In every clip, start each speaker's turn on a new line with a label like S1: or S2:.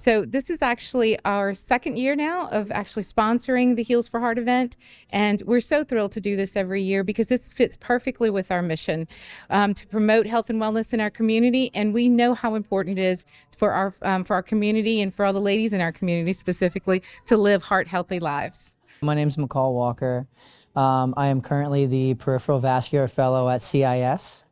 S1: So this is actually our second year now of actually sponsoring the Heals for Heart event. And we're so thrilled to do this every year because this fits perfectly with our mission to promote health and wellness in our community. And we know how important it is for our community and for all the ladies in our community specifically to live heart-healthy lives.
S2: My name is McCall Walker. I am currently the Peripheral Vascular Fellow at CIS.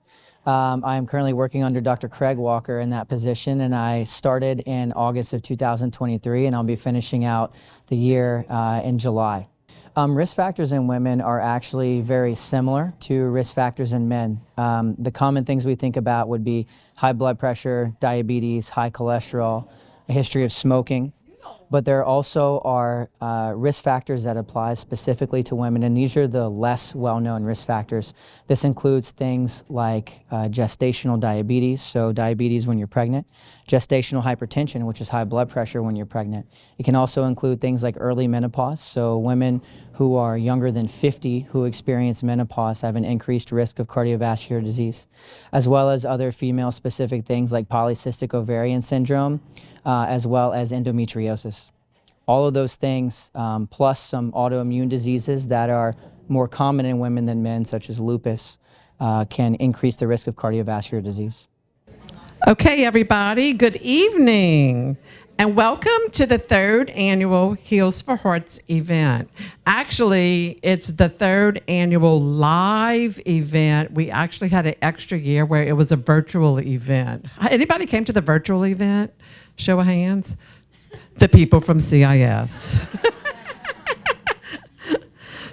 S2: I am currently working under Dr. Craig Walker in that position, and I started in August of 2023, and I'll be finishing out the year in July. Risk factors in women are actually very similar to risk factors in men. The common things we think about would be high blood pressure, diabetes, high cholesterol, a history of smoking. But there also are risk factors that apply specifically to women, and these are the less well-known risk factors. This includes things like gestational diabetes, so diabetes when you're pregnant, gestational hypertension, which is high blood pressure when you're pregnant. It can also include things like early menopause, so women who are younger than 50 who experience menopause have an increased risk of cardiovascular disease, as well as other female-specific things like polycystic ovarian syndrome, as well as endometriosis. All of those things, plus some autoimmune diseases that are more common in women than men, such as lupus, can increase the risk of cardiovascular disease.
S3: Okay, everybody, good evening, and welcome to the third annual Heals for Hearts event. Actually, it's the third annual live event. We actually had an extra year where it was a virtual event. Anybody came to the virtual event? Show of hands. The people from CIS.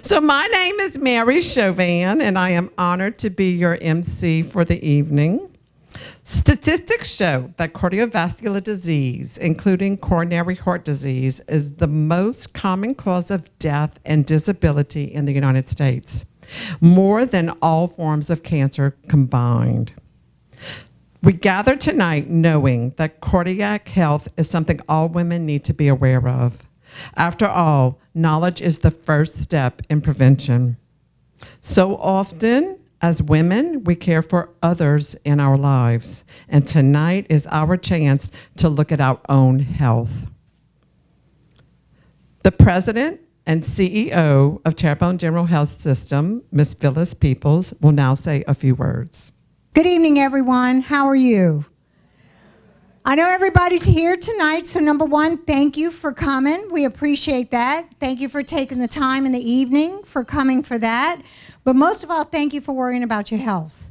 S3: So my name is Mary Chauvin, and I am honored to be your MC for the evening. Statistics show that cardiovascular disease, including coronary heart disease, is the most common cause of death and disability in the United States, more than all forms of cancer combined. We gather tonight knowing that cardiac health is something all women need to be aware of. After all, knowledge is the first step in prevention. So often, as women, we care for others in our lives, and tonight is our chance to look at our own health. The president and CEO of Terrebonne General Health System, Ms. Phyllis Peoples, will now say a few words.
S4: Good evening, everyone. How are you? I know everybody's here tonight, so number one, thank you for coming. We appreciate that. Thank you for taking the time in the evening for coming for that. But most of all, thank you for worrying about your health.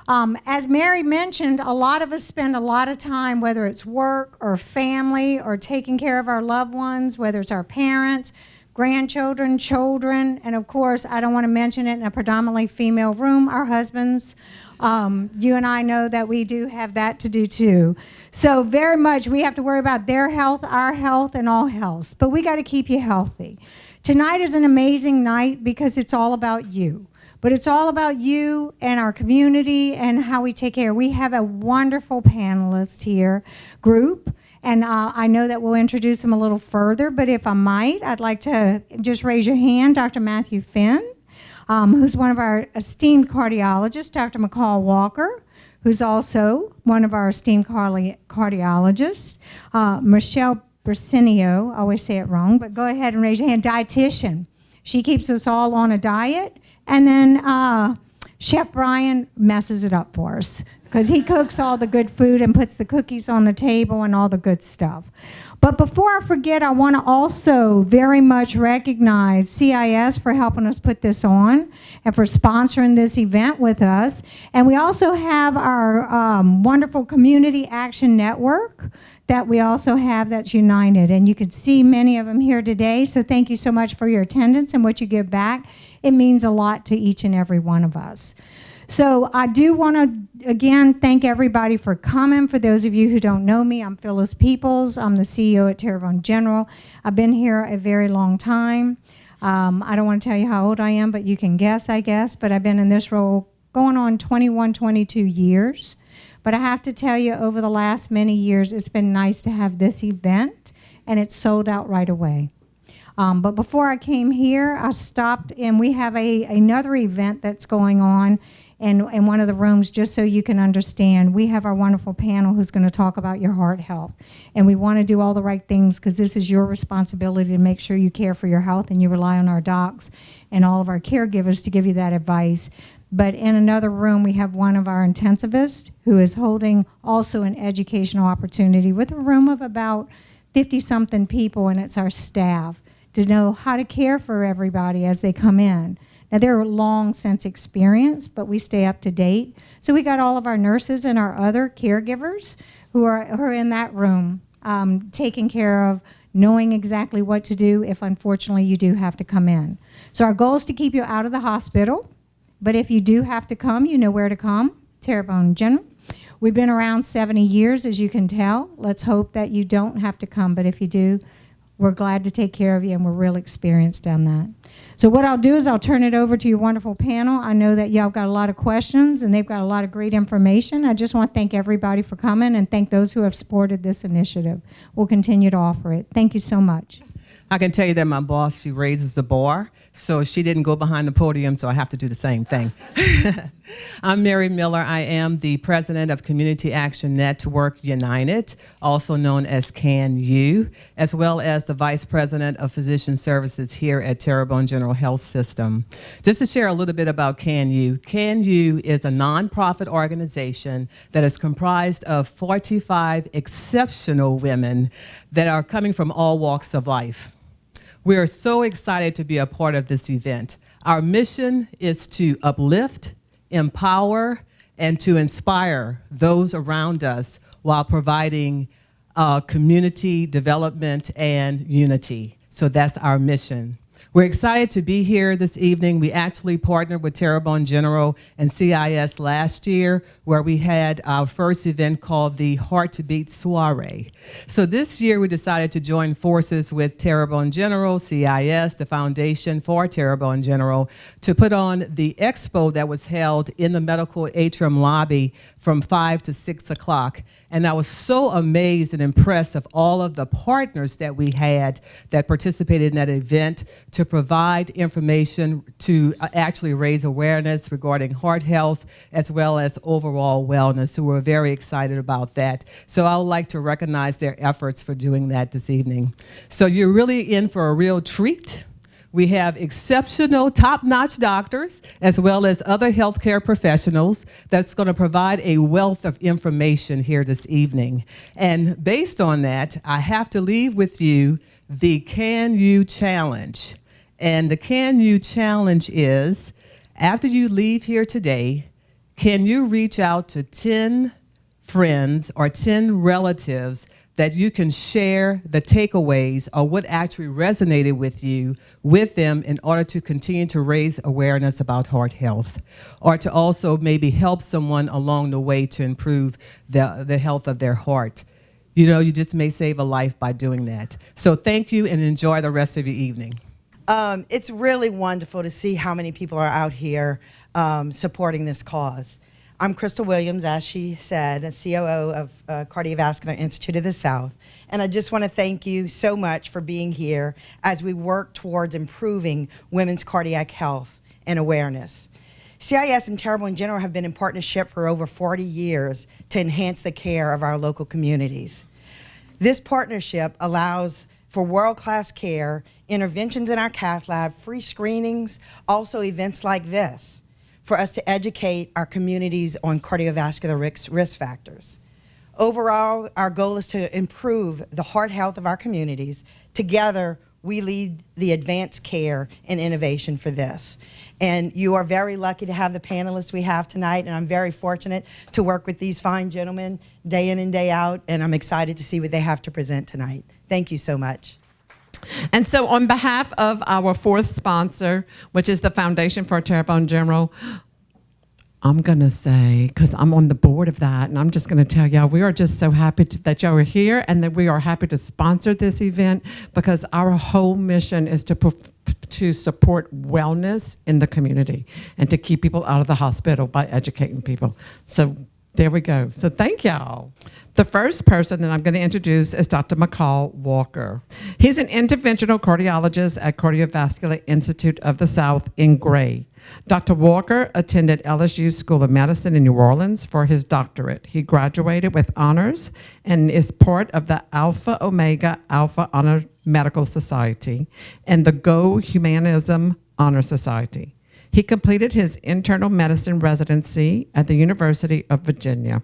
S4: As Mary mentioned, a lot of us spend a lot of time, whether it's work or family or taking care of our loved ones, whether it's our parents, grandchildren, children, and of course, I don't want to mention it in a predominantly female room, our husbands. You and I know that we do have that to do too. So very much we have to worry about their health, our health, and all health. But we got to keep you healthy. Tonight is an amazing night because it's all about you. But it's all about you and our community and how we take care. We have a wonderful panelist here group. And I know that we'll introduce them a little further, but if I might, I'd like to just raise your hand, Dr. Matthew Finn, who's one of our esteemed cardiologists, Dr. McCall Walker, who's also one of our esteemed cardiologists, Michelle Brasinio, I always say it wrong, but go ahead and raise your hand, dietitian. She keeps us all on a diet, and then Chef Brian messes it up for us, because he cooks all the good food and puts the cookies on the table and all the good stuff. But before I forget, I want to also very much recognize CIS for helping us put this on and for sponsoring this event with us. And we also have our wonderful Community Action Network that we also have that's united. And you can see many of them here today. So thank you so much for your attendance and what you give back. It means a lot to each and every one of us. So I do want to, again, thank everybody for coming. For those of you who don't know me, I'm Phyllis Peoples. I'm the CEO at Terrebonne General. I've been here a very long time. I don't want to tell you how old I am, but you can guess, I guess. But I've been in this role going on 21, 22 years. But I have to tell you, over the last many years, it's been nice to have this event, and it's sold out right away. But before I came here, I stopped, and we have another event that's going on in one of the rooms, just so you can understand. We have our wonderful panel who's going to talk about your heart health. And we want to do all the right things because this is your responsibility to make sure you care for your health, and you rely on our docs and all of our caregivers to give you that advice. But in another room, we have one of our intensivists who is holding also an educational opportunity with a room of about 50-something people, and it's our staff, to know how to care for everybody as they come in. Now, they're long since experienced, but we stay up to date. So we got all of our nurses and our other caregivers who are in that room, taking care of, knowing exactly what to do if, unfortunately, you do have to come in. So our goal is to keep you out of the hospital, but if you do have to come, you know where to come, Terrebonne General. We've been around 70 years, as you can tell. Let's hope that you don't have to come, but if you do, we're glad to take care of you, and we're real experienced on that. So what I'll do is I'll turn it over to your wonderful panel. I know that y'all got a lot of questions, and they've got a lot of great information. I just want to thank everybody for coming and thank those who have supported this initiative. We'll continue to offer it. Thank you so much.
S3: I can tell you that my boss, she raises the bar, so she didn't go behind the podium, so I have to do the same thing. I'm Mary Miller. I am the president of Community Action Network United, also known as CAN-U, as well as the vice president of physician services here at Terrebonne General Health System. Just to share a little bit about CAN-U, CAN-U is a nonprofit organization that is comprised of 45 exceptional women that are coming from all walks of life. We are so excited to be a part of this event. Our mission is to uplift, empower, and to inspire those around us while providing community development and unity. So that's our mission. We're excited to be here this evening. We actually partnered with Terrebonne General and CIS last year, where we had our first event called the Heart to Beat Soiree. So this year we decided to join forces with Terrebonne General, CIS, the Foundation for Terrebonne General, to put on the expo that was held in the medical atrium lobby from 5 to 6 o'clock. And I was so amazed and impressed of all of the partners that we had that participated in that event to provide information to actually raise awareness regarding heart health as well as overall wellness. So we're very excited about that. So I would like to recognize their efforts for doing that this evening. So you're really in for a real treat. We have exceptional, top-notch doctors, as well as other healthcare professionals that's going to provide a wealth of information here this evening. And based on that, I have to leave with you the CAN-U Challenge. And the CAN-U Challenge is, after you leave here today, can you reach out to 10 friends or 10 relatives that you can share the takeaways or what actually resonated with you with them in order to continue to raise awareness about heart health, or to also maybe help someone along the way to improve the health of their heart. You know, you just may save a life by doing that. So thank you and enjoy the rest of your evening.
S5: It's really wonderful to see how many people are out here supporting this cause. I'm Crystal Williams, as she said, a COO of Cardiovascular Institute of the South. And I just want to thank you so much for being here as we work towards improving women's cardiac health and awareness. CIS and Terrebonne General have been in partnership for over 40 years to enhance the care of our local communities. This partnership allows for world-class care, interventions in our cath lab, free screenings, also events like this, for us to educate our communities on cardiovascular risk factors. Overall, our goal is to improve the heart health of our communities. Together, we lead the advanced care and innovation for this. And you are very lucky to have the panelists we have tonight, and I'm very fortunate to work with these fine gentlemen day in and day out, and I'm excited to see what they have to present tonight. Thank you so much.
S3: And so on behalf of our fourth sponsor, which is the Foundation for Terrebonne General, I'm going to say, because I'm on the board of that, and I'm just going to tell y'all, we are just so happy that y'all are here and that we are happy to sponsor this event, because our whole mission is to support wellness in the community and to keep people out of the hospital by educating people. So There we go. So thank y'all. The first person that I'm going to introduce is Dr. McCall Walker. He's an interventional cardiologist at Cardiovascular Institute of the South in Gray. Dr. Walker attended LSU School of Medicine in New Orleans for his doctorate. He graduated with honors and is part of the Alpha Omega Alpha Honor Medical Society and the Go Humanism Honor Society. He completed his internal medicine residency at the University of Virginia.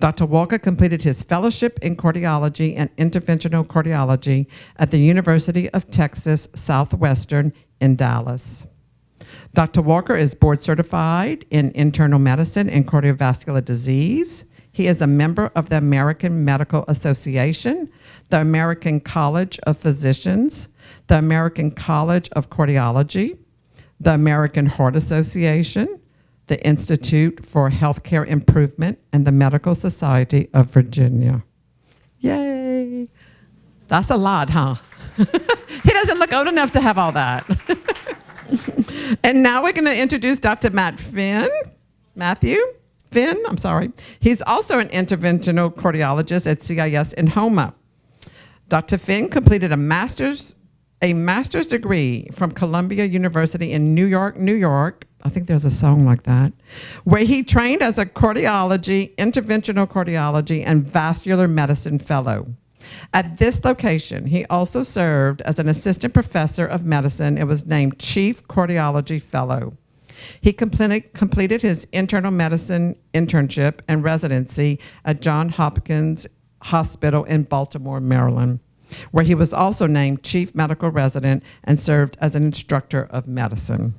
S3: Dr. Walker completed his fellowship in cardiology and interventional cardiology at the University of Texas Southwestern in Dallas. Dr. Walker is board certified in internal medicine and cardiovascular disease. He is a member of the American Medical Association, the American College of Physicians, the American College of Cardiology, the American Heart Association, the Institute for Healthcare Improvement, and the Medical Society of Virginia. Yay! That's a lot, huh? He doesn't look old enough to have all that. And now we're going to introduce Dr. Matthew Finn, I'm sorry. He's also an interventional cardiologist at CIS in Houma. Dr. Finn completed a master's degree from Columbia University in New York, New York. I think there's a song like that, where he trained as a cardiology, interventional cardiology, and vascular medicine fellow. At this location, he also served as an assistant professor of medicine and was named chief cardiology fellow. He completed his internal medicine internship and residency at Johns Hopkins Hospital in Baltimore, Maryland, where he was also named chief medical resident and served as an instructor of medicine.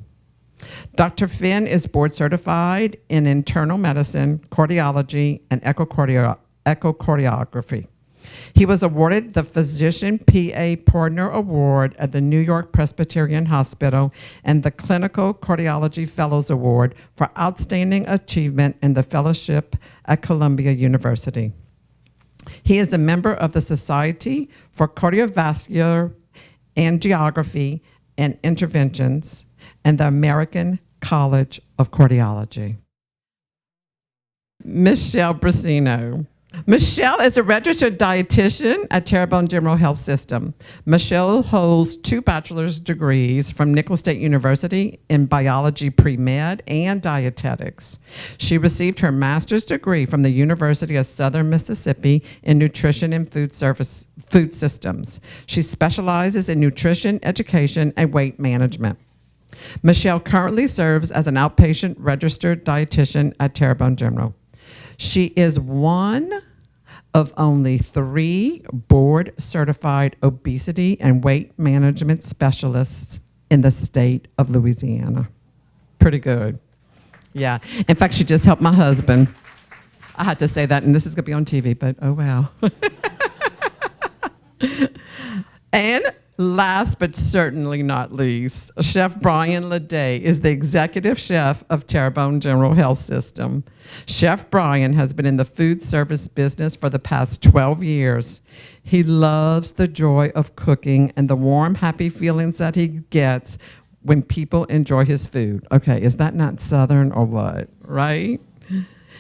S3: Dr. Finn is board certified in internal medicine, cardiology, and echocardiography. He was awarded the Physician PA Partner Award at the New York Presbyterian Hospital and the Clinical Cardiology Fellows Award for outstanding achievement in the fellowship at Columbia University. He is a member of the Society for Cardiovascular Angiography and Interventions and the American College of Cardiology. Michelle Brasino. Michelle is a registered dietitian at Terrebonne General Health System. Michelle holds 2 bachelor's degrees from Nicholls State University in biology pre-med and dietetics. She received her master's degree from the University of Southern Mississippi in nutrition and food systems. She specializes in nutrition, education, and weight management. Michelle currently serves as an outpatient registered dietitian at Terrebonne General. She is one of only 3 board-certified obesity and weight management specialists in the state of Louisiana. Pretty good. Yeah. In fact, she just helped my husband. I had to say that, and this is going to be on TV, but oh wow. And last but certainly not least, Chef Brian Leday is the executive chef of Terrebonne General Health System. Chef Brian has been in the food service business for the past 12 years. He loves the joy of cooking and the warm, happy feelings that he gets when people enjoy his food. Okay, is that not Southern or what, right?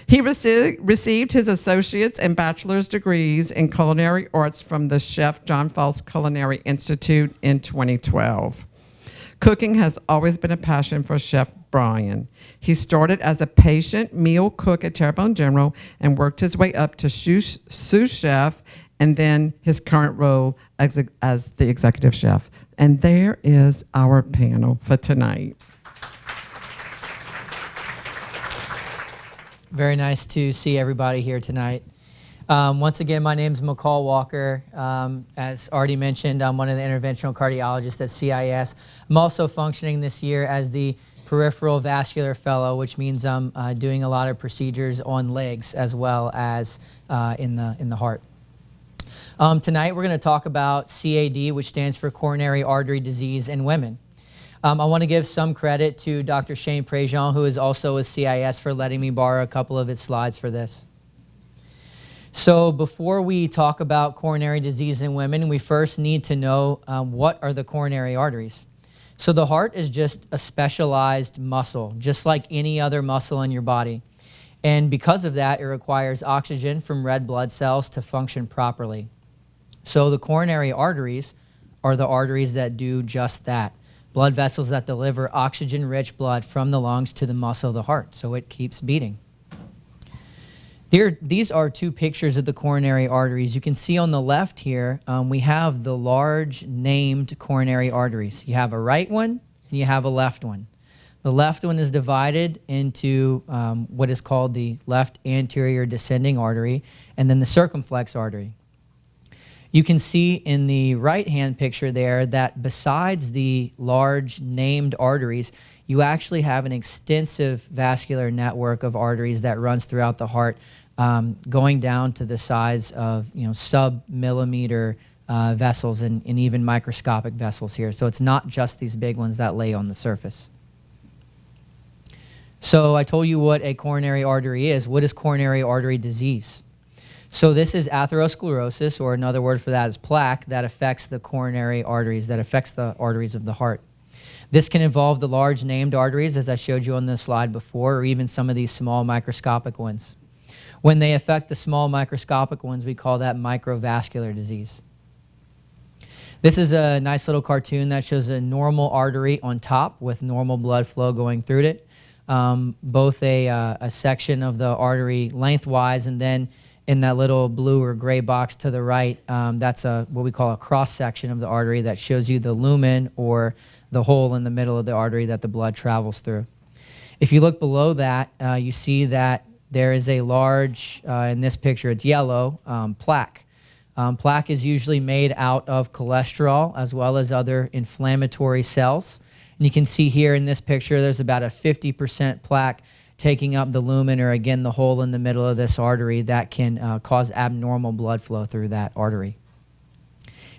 S3: He received his associate's and bachelor's degrees in culinary arts from the Chef John Foss Culinary Institute in 2012. Cooking has always been a passion for Chef Brian. He started as a patient meal cook at Terrebonne General and worked his way up to sous chef and then his current role as the executive chef. And there is our panel for tonight.
S2: Very nice to see everybody here tonight. Once again, my name is McCall Walker. As already mentioned, I'm one of the interventional cardiologists at CIS. I'm also functioning this year as the peripheral vascular fellow, which means I'm doing a lot of procedures on legs as well as in the heart. Tonight we're going to talk about CAD, which stands for coronary artery disease in women. I want to give some credit to Dr. Shane Prejean, who is also with CIS, for letting me borrow a couple of his slides for this. So before we talk about coronary disease in women, we first need to know what are the coronary arteries. So the heart is just a specialized muscle, just like any other muscle in your body. And because of that, it requires oxygen from red blood cells to function properly. So the coronary arteries are the arteries that do just that. Blood vessels that deliver oxygen-rich blood from the lungs to the muscle of the heart, so it keeps beating. These are two pictures of the coronary arteries. You can see on the left here, we have the large named coronary arteries. You have a right one and you have a left one. The left one is divided into what is called the left anterior descending artery and then the circumflex artery. You can see in the right-hand picture there that besides the large named arteries, you actually have an extensive vascular network of arteries that runs throughout the heart, going down to the size of sub-millimeter vessels and even microscopic vessels here. So it's not just these big ones that lay on the surface. So I told you what a coronary artery is. What is coronary artery disease? So this is atherosclerosis, or another word for that is plaque, that affects the coronary arteries, that affects the arteries of the heart. This can involve the large named arteries, as I showed you on the slide before, or even some of these small microscopic ones. When they affect the small microscopic ones, we call that microvascular disease. This is a nice little cartoon that shows a normal artery on top with normal blood flow going through it. Both a section of the artery lengthwise, and then in that little blue or gray box to the right, that's what we call a cross-section of the artery that shows you the lumen or the hole in the middle of the artery that the blood travels through. If you look below that, you see that there is a large, in this picture it's yellow, plaque. Plaque is usually made out of cholesterol as well as other inflammatory cells. And you can see here in this picture there's about a 50% plaque taking up the lumen, or again the hole in the middle of this artery, that can cause abnormal blood flow through that artery.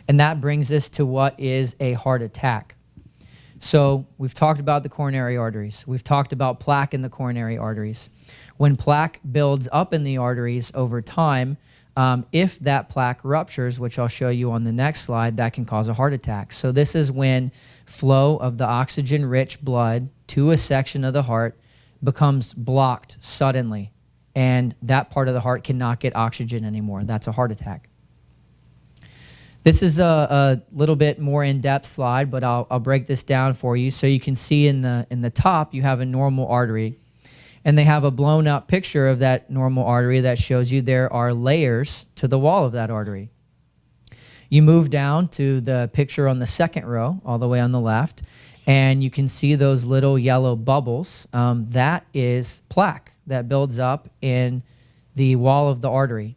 S2: And that brings us to what is a heart attack. So we've talked about the coronary arteries. We've talked about plaque in the coronary arteries. When plaque builds up in the arteries over time, if that plaque ruptures, which I'll show you on the next slide, that can cause a heart attack. So this is when flow of the oxygen-rich blood to a section of the heart becomes blocked suddenly, and that part of the heart cannot get oxygen anymore. That's a heart attack. This is a little bit more in-depth slide, but I'll break this down for you. So you can see in the top you have a normal artery, and they have a blown up picture of that normal artery that shows you there are layers to the wall of that artery. You move down to the picture on the second row, all the way on the left, and you can see those little yellow bubbles. That is plaque that builds up in the wall of the artery.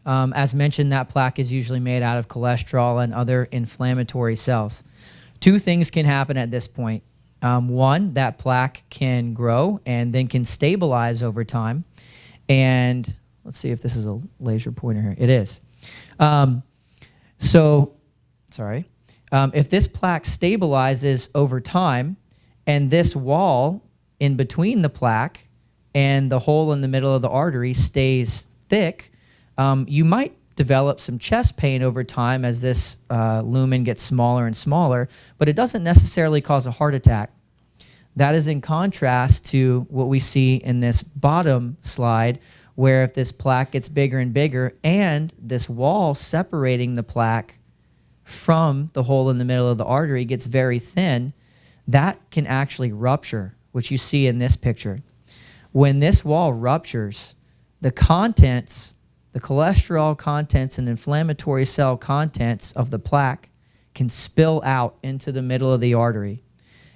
S2: As mentioned, that plaque is usually made out of cholesterol and other inflammatory cells. Two things can happen at this point. One, that plaque can grow and then can stabilize over time. And let's see if this is a laser pointer here. It is. If this plaque stabilizes over time and this wall in between the plaque and the hole in the middle of the artery stays thick, you might develop some chest pain over time as this lumen gets smaller and smaller, but it doesn't necessarily cause a heart attack. That is in contrast to what we see in this bottom slide, where if this plaque gets bigger and bigger and this wall separating the plaque from the hole in the middle of the artery gets very thin, that can actually rupture, which you see in this picture. When this wall ruptures, the contents, the cholesterol contents and inflammatory cell contents of the plaque can spill out into the middle of the artery.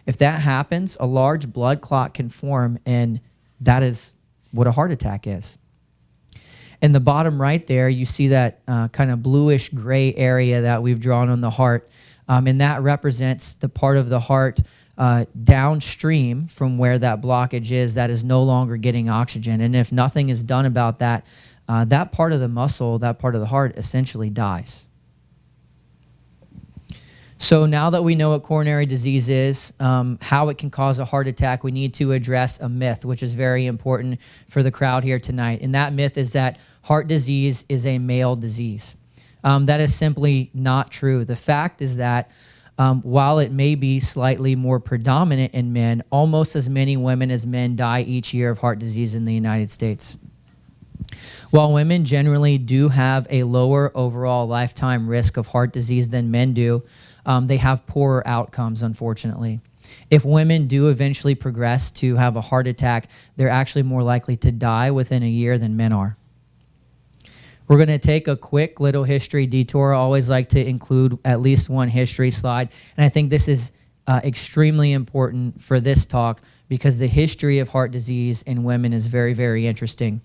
S2: If that happens, a large blood clot can form, and that is what a heart attack is. In the bottom right there, you see that kind of bluish gray area that we've drawn on the heart, and that represents the part of the heart downstream from where that blockage is that is no longer getting oxygen. And if nothing is done about that, that part of the muscle, that part of the heart essentially dies. So now that we know what coronary disease is, how it can cause a heart attack, we need to address a myth, which is very important for the crowd here tonight. And that myth is that heart disease is a male disease. That is simply not true. The fact is that While it may be slightly more predominant in men, almost as many women as men die each year of heart disease in the United States. While women generally do have a lower overall lifetime risk of heart disease than men do, they have poorer outcomes, unfortunately. If women do eventually progress to have a heart attack, they're actually more likely to die within a year than men are. We're going to take a quick little history detour. I always like to include at least one history slide, and I think this is extremely important for this talk because the history of heart disease in women is very, very interesting.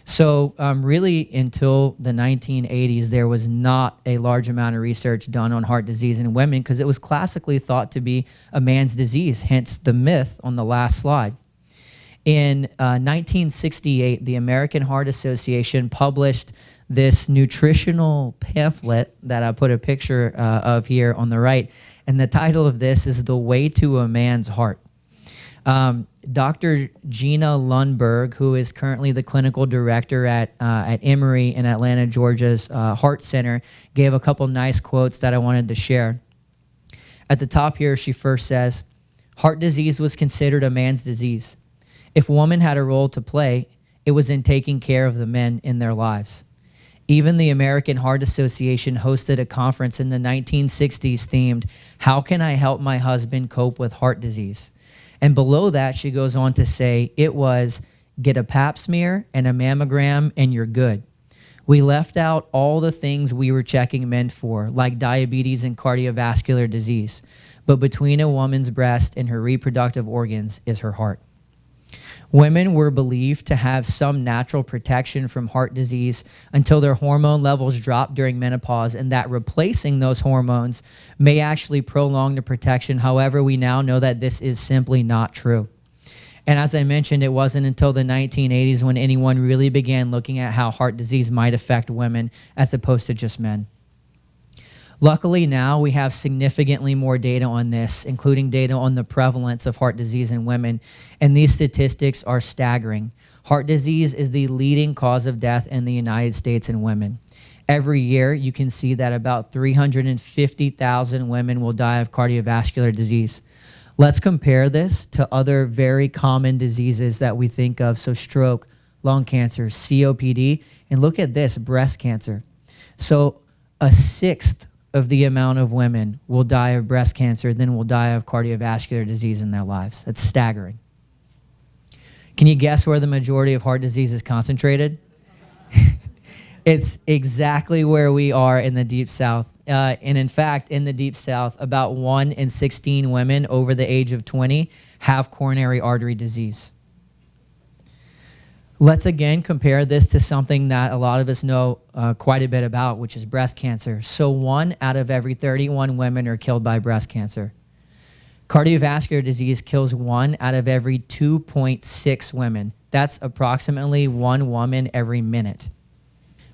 S2: So really until the 1980s, there was not a large amount of research done on heart disease in women because it was classically thought to be a man's disease, hence the myth on the last slide. In 1968, the American Heart Association published this nutritional pamphlet that I put a picture of here on the right, and the title of this is The Way to a Man's Heart. Dr. Gina Lundberg, who is currently the clinical director at Emory in Atlanta, Georgia's Heart Center, gave a couple nice quotes that I wanted to share. At the top here, she first says, "Heart disease was considered a man's disease. If woman had a role to play, it was in taking care of the men in their lives. Even the American Heart Association hosted a conference in the 1960s themed, 'How can I help my husband cope with heart disease?' And below that, she goes on to say, it was, get a pap smear and a mammogram and you're good. We left out all the things we were checking men for, like diabetes and cardiovascular disease. But between a woman's breast and her reproductive organs is her heart." Women were believed to have some natural protection from heart disease until their hormone levels dropped during menopause, and that replacing those hormones may actually prolong the protection. However, we now know that this is simply not true. And as I mentioned, it wasn't until the 1980s when anyone really began looking at how heart disease might affect women as opposed to just men. Luckily now we have significantly more data on this, including data on the prevalence of heart disease in women, and these statistics are staggering. Heart disease is the leading cause of death in the United States in women. Every year you can see that about 350,000 women will die of cardiovascular disease. Let's compare this to other very common diseases that we think of, so stroke, lung cancer, COPD, and look at this, breast cancer. So a sixth of the amount of women will die of breast cancer than will die of cardiovascular disease in their lives. That's staggering. Can you guess where the majority of heart disease is concentrated? It's exactly where we are in the Deep South. And in fact, in the Deep South, about 1 in 16 women over the age of 20 have coronary artery disease. Let's again compare this to something that a lot of us know quite a bit about, which is breast cancer. So 1 out of every 31 women are killed by breast cancer. Cardiovascular disease kills 1 out of every 2.6 women. That's approximately 1 woman every minute.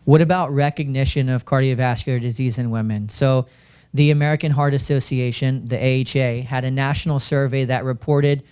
S2: What about recognition of cardiovascular disease in women? So the American Heart Association, the AHA, had a national survey that reported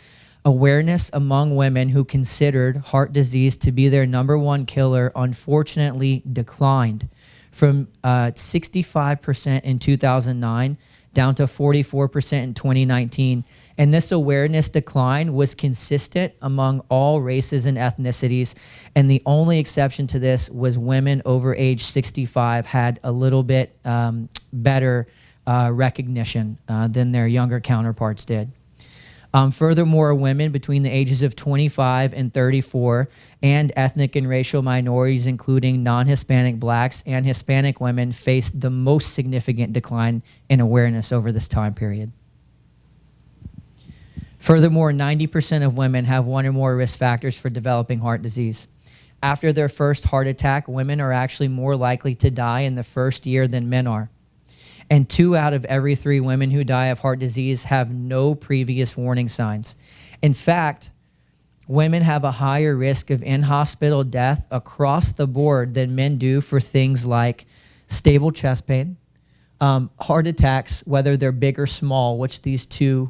S2: awareness among women who considered heart disease to be their #1 killer unfortunately declined from 65% in 2009 down to 44% in 2019. And this awareness decline was consistent among all races and ethnicities. And the only exception to this was women over age 65 had a little bit better recognition than their younger counterparts did. Furthermore, women between the ages of 25 and 34 and ethnic and racial minorities, including non-Hispanic blacks and Hispanic women, faced the most significant decline in awareness over this time period. Furthermore, 90% of women have 1 or more risk factors for developing heart disease. After their first heart attack, women are actually more likely to die in the first year than men are. And 2 out of every 3 women who die of heart disease have no previous warning signs. In fact, women have a higher risk of in-hospital death across the board than men do for things like stable chest pain, heart attacks, whether they're big or small, which these 2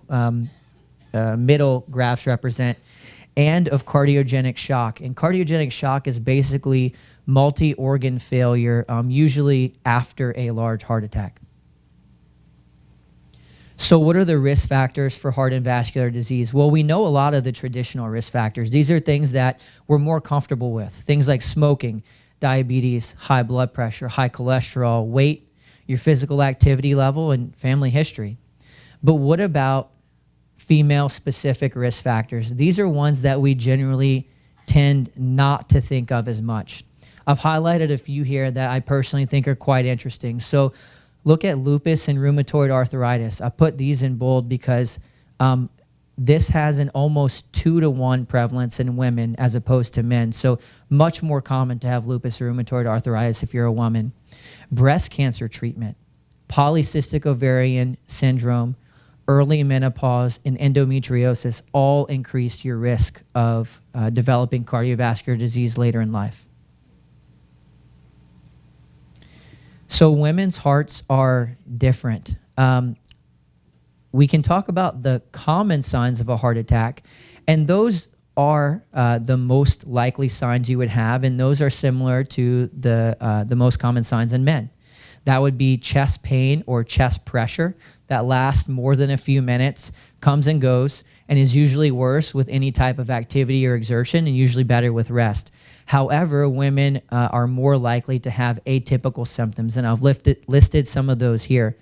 S2: middle graphs represent, and of cardiogenic shock. And cardiogenic shock is basically multi-organ failure, usually after a large heart attack. So what are the risk factors for heart and vascular disease? Well, we know a lot of the traditional risk factors. These are things that we're more comfortable with. Things like smoking, diabetes, high blood pressure, high cholesterol, weight, your physical activity level, and family history. But what about female-specific risk factors? These are ones that we generally tend not to think of as much. I've highlighted a few here that I personally think are quite interesting. So look at lupus and rheumatoid arthritis. I put these in bold because this has an almost 2-to-1 prevalence in women as opposed to men. So much more common to have lupus or rheumatoid arthritis if you're a woman. Breast cancer treatment, polycystic ovarian syndrome, early menopause, and endometriosis all increase your risk of developing cardiovascular disease later in life. So women's hearts are different. We can talk about the common signs of a heart attack, and those are the most likely signs you would have, and those are similar to the most common signs in men. That would be chest pain or chest pressure that lasts more than a few minutes, comes and goes, and is usually worse with any type of activity or exertion and usually better with rest. However, women are more likely to have atypical symptoms, and I've listed some of those here.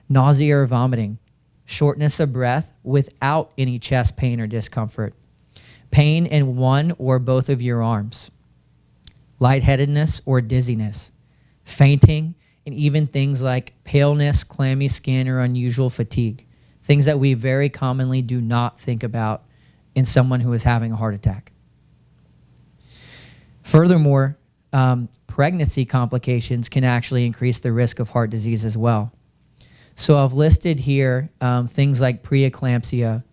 S2: Nausea or vomiting, shortness of breath without any chest pain or discomfort, pain in one or both of your arms, lightheadedness or dizziness, fainting, and even things like paleness, clammy skin, or unusual fatigue, things that we very commonly do not think about in someone who is having a heart attack. Furthermore, pregnancy complications can actually increase the risk of heart disease as well. So I've listed here things like preeclampsia,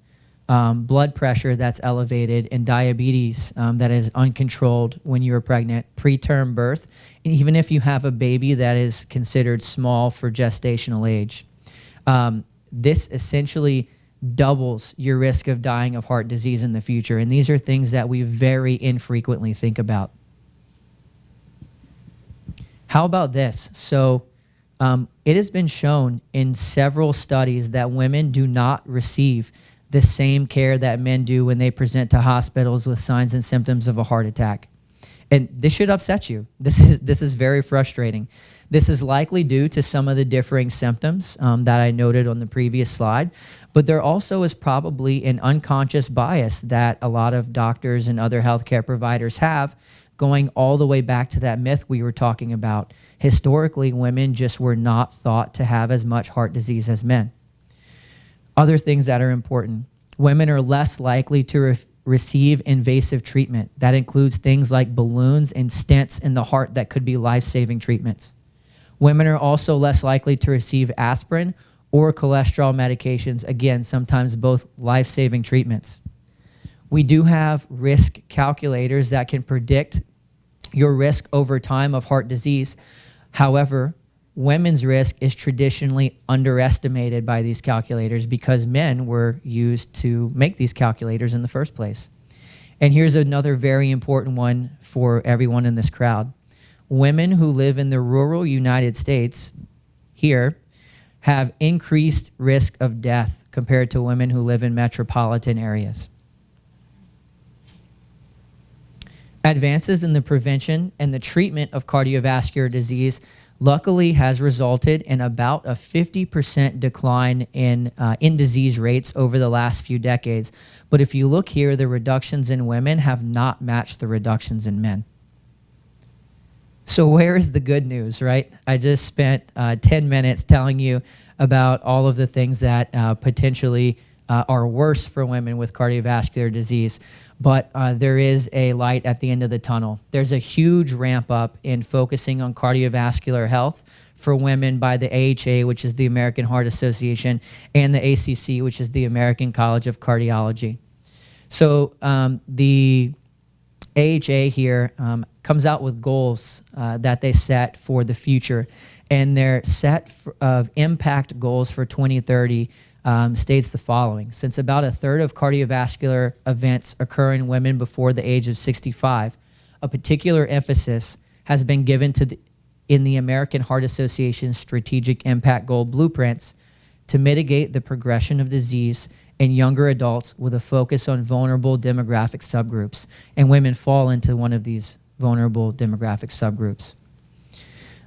S2: blood pressure that's elevated, and diabetes that is uncontrolled when you're pregnant, preterm birth, and even if you have a baby that is considered small for gestational age. This essentially doubles your risk of dying of heart disease in the future, and these are things that we very infrequently think about. How about this? So it has been shown in several studies that women do not receive the same care that men do when they present to hospitals with signs and symptoms of a heart attack. And this should upset you. This is very frustrating. This is likely due to some of the differing symptoms that I noted on the previous slide, but there also is probably an unconscious bias that a lot of doctors and other healthcare providers have, going all the way back to that myth we were talking about. Historically, women just were not thought to have as much heart disease as men. Other things that are important. Women are less likely to receive invasive treatment. That includes things like balloons and stents in the heart that could be life-saving treatments. Women are also less likely to receive aspirin or cholesterol medications, again, sometimes both life-saving treatments. We do have risk calculators that can predict your risk over time of heart disease. However, women's risk is traditionally underestimated by these calculators because men were used to make these calculators in the first place. And here's another very important one for everyone in this crowd. Women who live in the rural United States here have increased risk of death compared to women who live in metropolitan areas. Advances in the prevention and the treatment of cardiovascular disease luckily has resulted in about a 50% decline in disease rates over the last few decades. But if you look here, the reductions in women have not matched the reductions in men. So where is the good news, right? I just spent 10 minutes telling you about all of the things that potentially are worse for women with cardiovascular disease. But there is a light at the end of the tunnel. There's a huge ramp up in focusing on cardiovascular health for women by the AHA, which is the American Heart Association, and the ACC, which is the American College of Cardiology. So the AHA here comes out with goals that they set for the future, and their set of impact goals for 2030 states the following. Since about a third of cardiovascular events occur in women before the age of 65, a particular emphasis has been given to in the American Heart Association's strategic impact goal blueprints to mitigate the progression of disease in younger adults with a focus on vulnerable demographic subgroups, and women fall into one of these vulnerable demographic subgroups.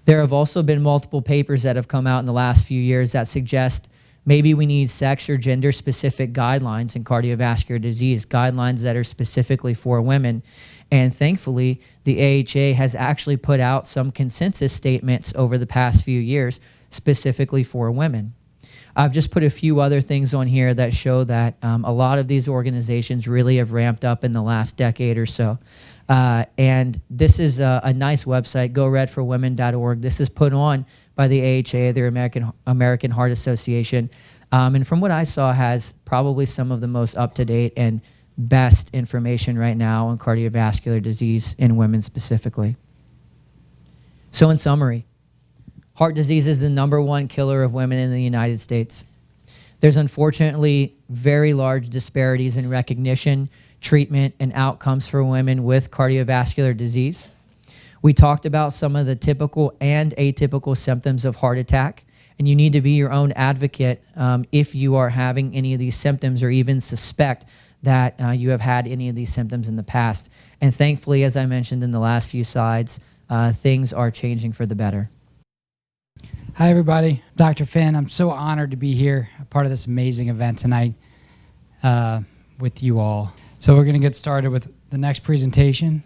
S2: There have also been multiple papers that have come out in the last few years that suggest maybe we need sex or gender specific guidelines in cardiovascular disease, guidelines that are specifically for women. And thankfully, the AHA has actually put out some consensus statements over the past few years specifically for women. I've just put a few other things on here that show that a lot of these organizations really have ramped up in the last decade or so. And this is a nice website, goredforwomen.org. This is put on by the AHA, the American Heart Association. And from what I saw, has probably some of the most up-to-date and best information right now on cardiovascular disease in women specifically. So in summary, heart disease is the #1 killer of women in the United States. There's unfortunately very large disparities in recognition, treatment, and outcomes for women with cardiovascular disease. We talked about some of the typical and atypical symptoms of heart attack, and you need to be your own advocate if you are having any of these symptoms or even suspect that you have had any of these symptoms in the past. And thankfully, as I mentioned in the last few slides, things are changing for the better.
S6: Hi, everybody. Dr. Finn, I'm so honored to be here, a part of this amazing event tonight with you all. So we're going to get started with the next presentation.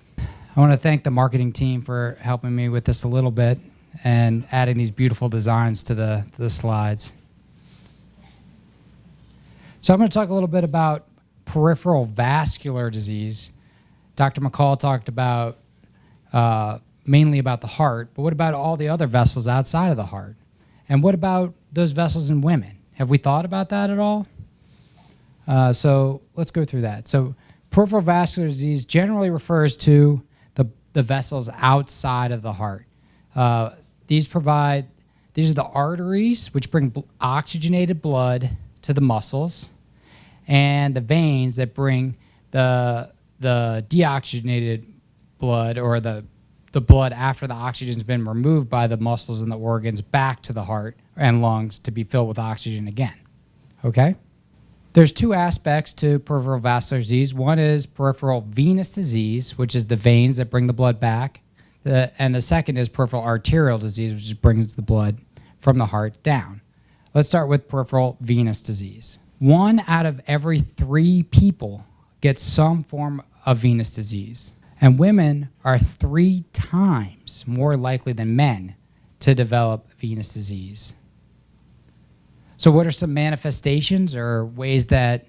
S6: I want to thank the marketing team for helping me with this a little bit and adding these beautiful designs to the slides. So I'm going to talk a little bit about peripheral vascular disease. Dr. McCall talked about mainly about the heart, but what about all the other vessels outside of the heart? And what about those vessels in women? Have we thought about that at all? So let's go through that. So peripheral vascular disease generally refers to the vessels outside of the heart. These are the arteries which bring oxygenated blood to the muscles, and the veins that bring the deoxygenated blood, or the blood after the oxygen's been removed by the muscles and the organs, back to the heart and lungs to be filled with oxygen again. Okay? There's two aspects to peripheral vascular disease. One is peripheral venous disease, which is the veins that bring the blood back. And the second is peripheral arterial disease, which brings the blood from the heart down. Let's start with peripheral venous disease. 1 out of every 3 people gets some form of venous disease. And women are 3 times more likely than men to develop venous disease. So what are some manifestations or ways that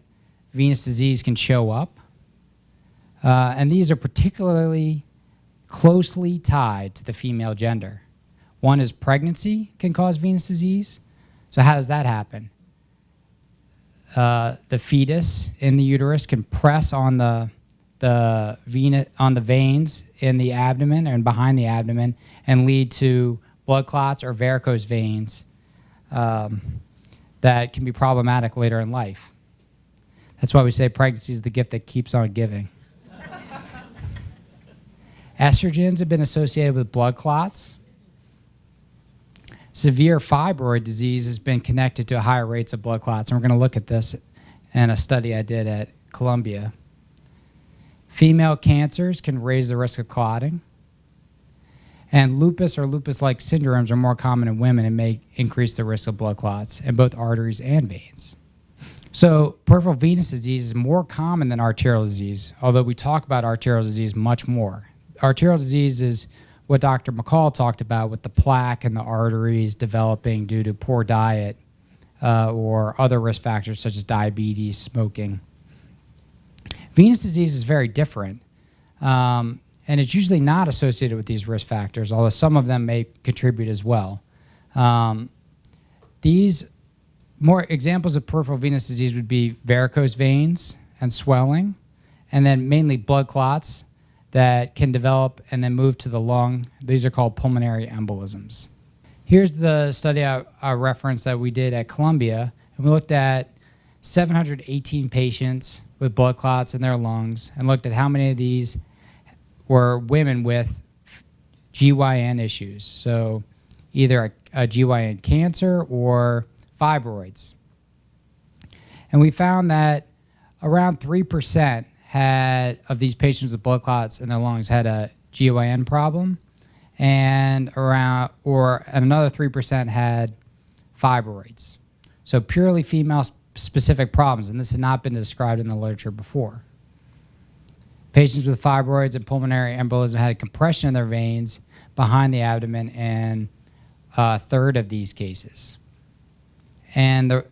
S6: venous disease can show up? And these are particularly closely tied to the female gender. One is pregnancy can cause venous disease. So how does that happen? The fetus in the uterus can press on the veins in the abdomen and behind the abdomen and lead to blood clots or varicose veins that can be problematic later in life. That's why we say pregnancy is the gift that keeps on giving. Estrogens have been associated with blood clots. Severe fibroid disease has been connected to higher rates of blood clots, and we're going to look at this in a study I did at Columbia. Female cancers can raise the risk of clotting. And lupus or lupus-like syndromes are more common in women and may increase the risk of blood clots in both arteries and veins. So peripheral venous disease is more common than arterial disease, although we talk about arterial disease much more. Arterial disease is what Dr. McCall talked about with the plaque in the arteries developing due to poor diet or other risk factors such as diabetes, smoking. Venous disease is very different, and it's usually not associated with these risk factors, although some of them may contribute as well. These more examples of peripheral venous disease would be varicose veins and swelling, and then mainly blood clots that can develop and then move to the lung. These are called pulmonary embolisms. Here's the study I referenced that we did at Columbia, and we looked at 718 patients with blood clots in their lungs and looked at how many of these were women with GYN issues. So either a GYN cancer or fibroids. And we found that around 3% of these patients with blood clots in their lungs had a GYN problem, and another 3% had fibroids. So purely female-specific problems, and this had not been described in the literature before. Patients with fibroids and pulmonary embolism had a compression in their veins behind the abdomen in a third of these cases. And the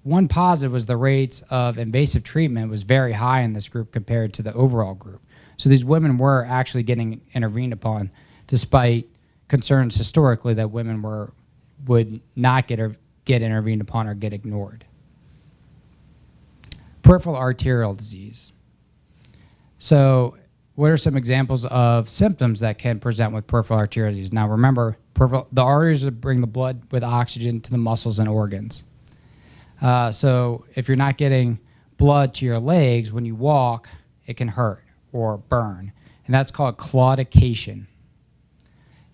S6: one positive was the rates of invasive treatment was very high in this group compared to the overall group. So these women were actually getting intervened upon, despite concerns historically that women would not get intervened upon or get ignored. Peripheral arterial disease. So what are some examples of symptoms that can present with peripheral arterial disease? Now remember, the arteries bring the blood with oxygen to the muscles and organs. So if you're not getting blood to your legs when you walk, it can hurt or burn, and that's called claudication.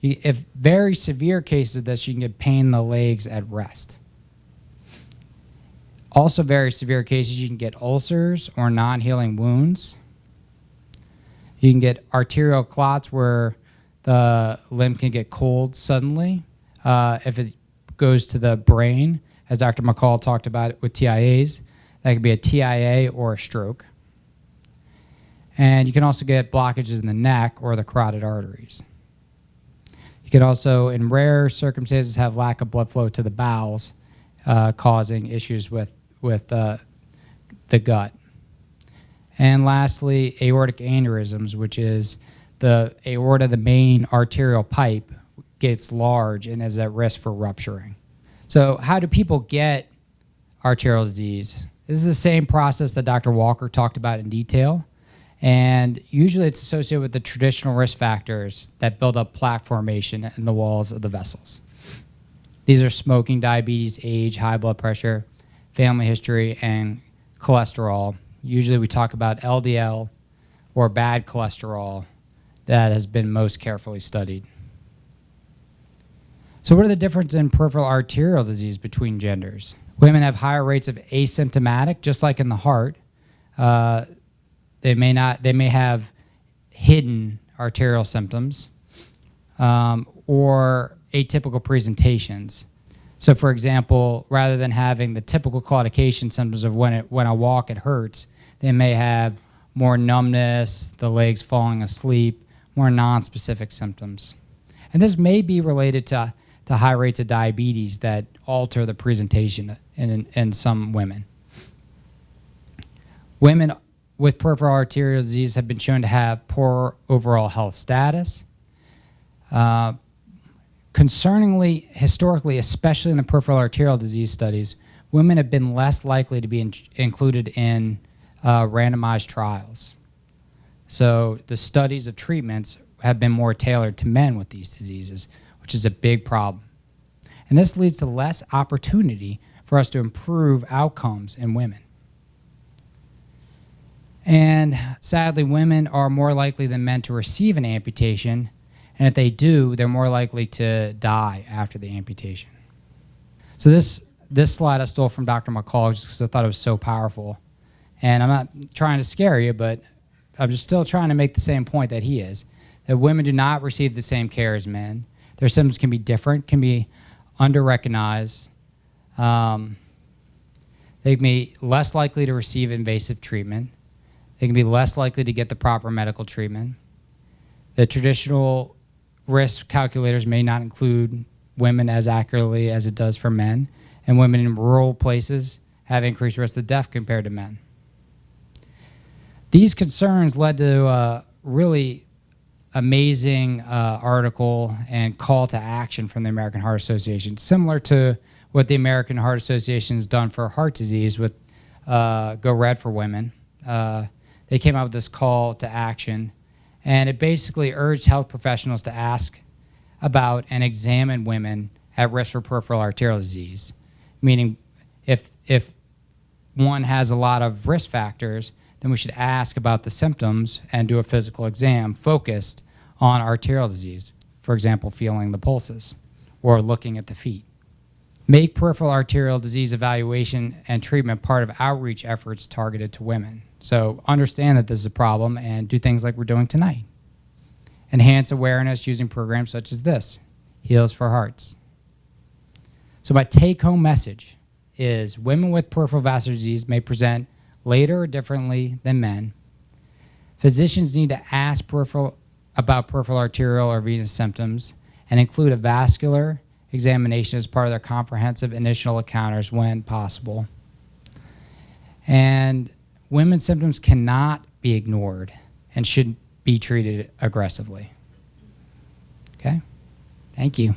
S6: If very severe cases of this, you can get pain in the legs at rest. Also very severe cases, you can get ulcers or non-healing wounds. You can get arterial clots where the limb can get cold suddenly. If it goes to the brain, as Dr. McCall talked about with TIAs, that could be a TIA or a stroke. And you can also get blockages in the neck or the carotid arteries. You can also, in rare circumstances, have lack of blood flow to the bowels, causing issues with the gut. And lastly, aortic aneurysms, which is the aorta, the main arterial pipe, gets large and is at risk for rupturing. So how do people get arterial disease? This is the same process that Dr. Walker talked about in detail. And usually it's associated with the traditional risk factors that build up plaque formation in the walls of the vessels. These are smoking, diabetes, age, high blood pressure, family history, and cholesterol. Usually we talk about LDL or bad cholesterol that has been most carefully studied. So what are the differences in peripheral arterial disease between genders? Women have higher rates of asymptomatic, just like in the heart. They may have hidden arterial symptoms or atypical presentations. So for example, rather than having the typical claudication symptoms of when I walk it hurts, they may have more numbness, the legs falling asleep, more non-specific symptoms. And this may be related to high rates of diabetes that alter the presentation in some women. Women with peripheral arterial disease have been shown to have poor overall health status. Concerningly, historically, especially in the peripheral arterial disease studies, women have been less likely to be included in randomized trials. So the studies of treatments have been more tailored to men with these diseases, which is a big problem. And this leads to less opportunity for us to improve outcomes in women. And sadly, women are more likely than men to receive an amputation, and if they do, they're more likely to die after the amputation. So this slide I stole from Dr. McCall just because I thought it was so powerful. And I'm not trying to scare you, but I'm just still trying to make the same point that he is, that women do not receive the same care as men. Their symptoms can be different, can be under-recognized. They can be less likely to receive invasive treatment. They can be less likely to get the proper medical treatment. The traditional risk calculators may not include women as accurately as it does for men, and women in rural places have increased risk of death compared to men. These concerns led to a really amazing article and call to action from the American Heart Association, similar to what the American Heart Association has done for heart disease with Go Red for Women. They came out with this call to action, and it basically urged health professionals to ask about and examine women at risk for peripheral arterial disease, meaning if one has a lot of risk factors, then we should ask about the symptoms and do a physical exam focused on arterial disease, for example, feeling the pulses or looking at the feet. Make peripheral arterial disease evaluation and treatment part of outreach efforts targeted to women. So understand that this is a problem and do things like we're doing tonight. Enhance awareness using programs such as this, Heals for Hearts. So my take-home message is women with peripheral vascular disease may present later or differently than men. Physicians need to ask about peripheral arterial or venous symptoms and include a vascular examination as part of their comprehensive initial encounters when possible. And women's symptoms cannot be ignored and should be treated aggressively. Okay? Thank you.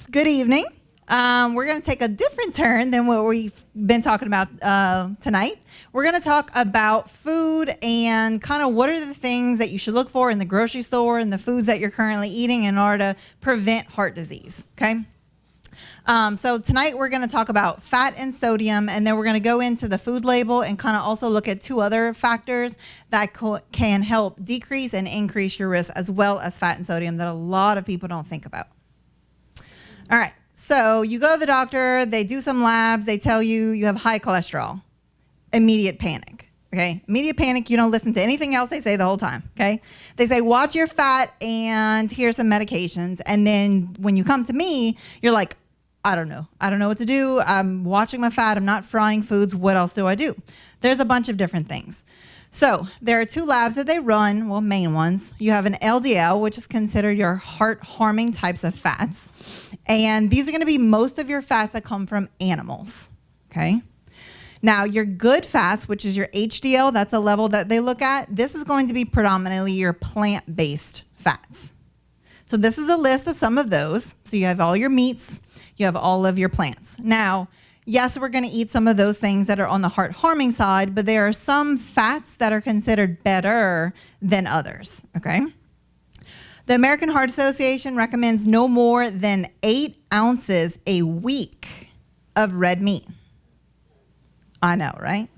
S7: Good evening. We're going to take a different turn than what we've been talking about tonight. We're going to talk about food and kind of what are the things that you should look for in the grocery store and the foods that you're currently eating in order to prevent heart disease, okay? So tonight we're going to talk about fat and sodium, and then we're going to go into the food label and kind of also look at two other factors that can help decrease and increase your risk, as well as fat and sodium that a lot of people don't think about. All right. So you go to the doctor, they do some labs, they tell you you have high cholesterol. Immediate panic, okay? Immediate panic, you don't listen to anything else they say the whole time, okay? They say, watch your fat and here's some medications. And then when you come to me, you're like, I don't know. I don't know what to do. I'm watching my fat. I'm not frying foods. What else do I do? There's a bunch of different things. So there are two labs that they run, well, main ones. You have an LDL, which is considered your heart-harming types of fats. And these are going to be most of your fats that come from animals, okay? Now, your good fats, which is your HDL, that's a level that they look at. This is going to be predominantly your plant-based fats. So this is a list of some of those. So you have all your meats, you have all of your plants. Now, yes, we're going to eat some of those things that are on the heart-harming side, but there are some fats that are considered better than others, okay? The American Heart Association recommends no more than 8 ounces a week of red meat. I know, right?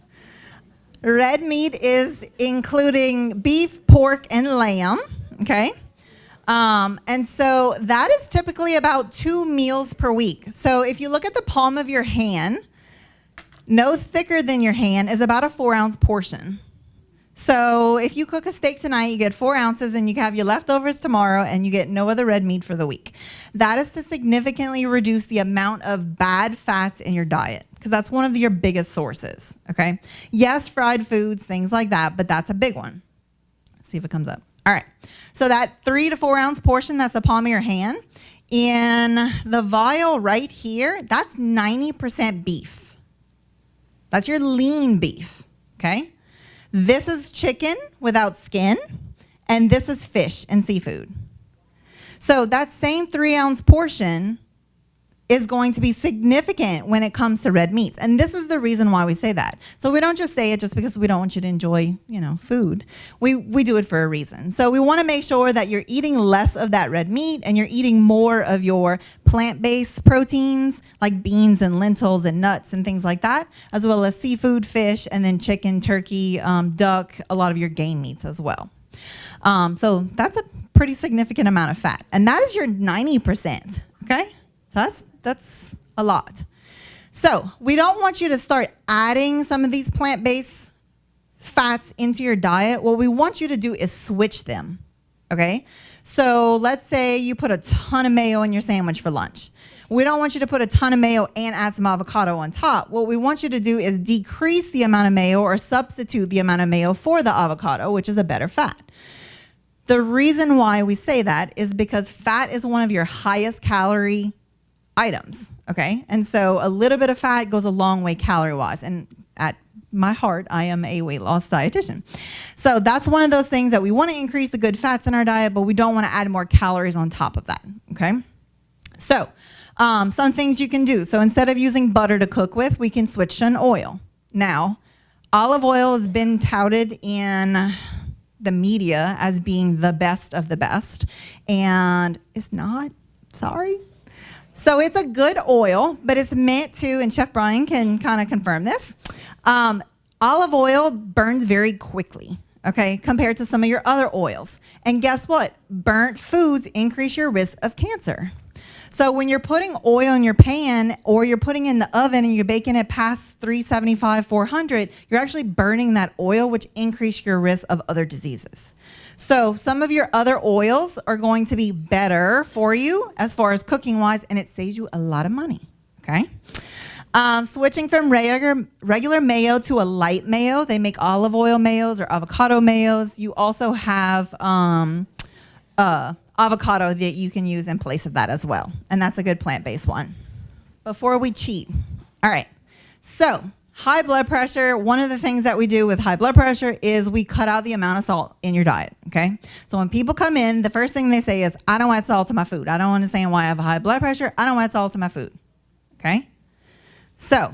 S7: Red meat is including beef, pork, and lamb, okay? And so that is typically about 2 meals per week. So if you look at the palm of your hand, no thicker than your hand is about a 4-ounce portion. So if you cook a steak tonight, you get 4 ounces and you can have your leftovers tomorrow and you get no other red meat for the week. That is to significantly reduce the amount of bad fats in your diet because that's one of your biggest sources, okay? Yes, fried foods, things like that, but that's a big one. Let's see if it comes up. All right, so that 3 to 4 ounce portion, that's the palm of your hand. In the vial right here, that's 90% beef. That's your lean beef, okay? This is chicken without skin, and this is fish and seafood. So that same 3-ounce portion is going to be significant when it comes to red meats. And this is the reason why we say that. So we don't just say it just because we don't want you to enjoy, food. We do it for a reason. So we want to make sure that you're eating less of that red meat and you're eating more of your plant-based proteins like beans and lentils and nuts and things like that, as well as seafood, fish, and then chicken, turkey, duck, a lot of your game meats as well. So that's a pretty significant amount of fat. And that is your 90%, okay? So that's a lot. So we don't want you to start adding some of these plant-based fats into your diet. What we want you to do is switch them, okay? So let's say you put a ton of mayo in your sandwich for lunch. We don't want you to put a ton of mayo and add some avocado on top. What we want you to do is decrease the amount of mayo or substitute the amount of mayo for the avocado, which is a better fat. The reason why we say that is because fat is one of your highest calorie items, okay? And so a little bit of fat goes a long way calorie-wise. And at my heart, I am a weight loss dietitian. So that's one of those things that we want to increase the good fats in our diet, but we don't want to add more calories on top of that, okay? So some things you can do. So instead of using butter to cook with, we can switch to an oil. Now, olive oil has been touted in the media as being the best of the best, and it's not, sorry. So it's a good oil, but it's meant to, and Chef Brian can kind of confirm this, olive oil burns very quickly, okay, compared to some of your other oils. And guess what? Burnt foods increase your risk of cancer. So when you're putting oil in your pan or you're putting it in the oven and you're baking it past 375, 400, you're actually burning that oil, which increase your risk of other diseases. So some of your other oils are going to be better for you as far as cooking wise, and it saves you a lot of money, okay? Switching from regular mayo to a light mayo. They make olive oil mayos or avocado mayos. You also have avocado that you can use in place of that as well. And that's a good plant-based one. Before we cheat. All right. So high blood pressure, one of the things that we do with high blood pressure is we cut out the amount of salt in your diet, okay? So when people come in, the first thing they say is, I don't add salt to my food. I don't understand why I have high blood pressure. I don't add salt to my food, okay? So,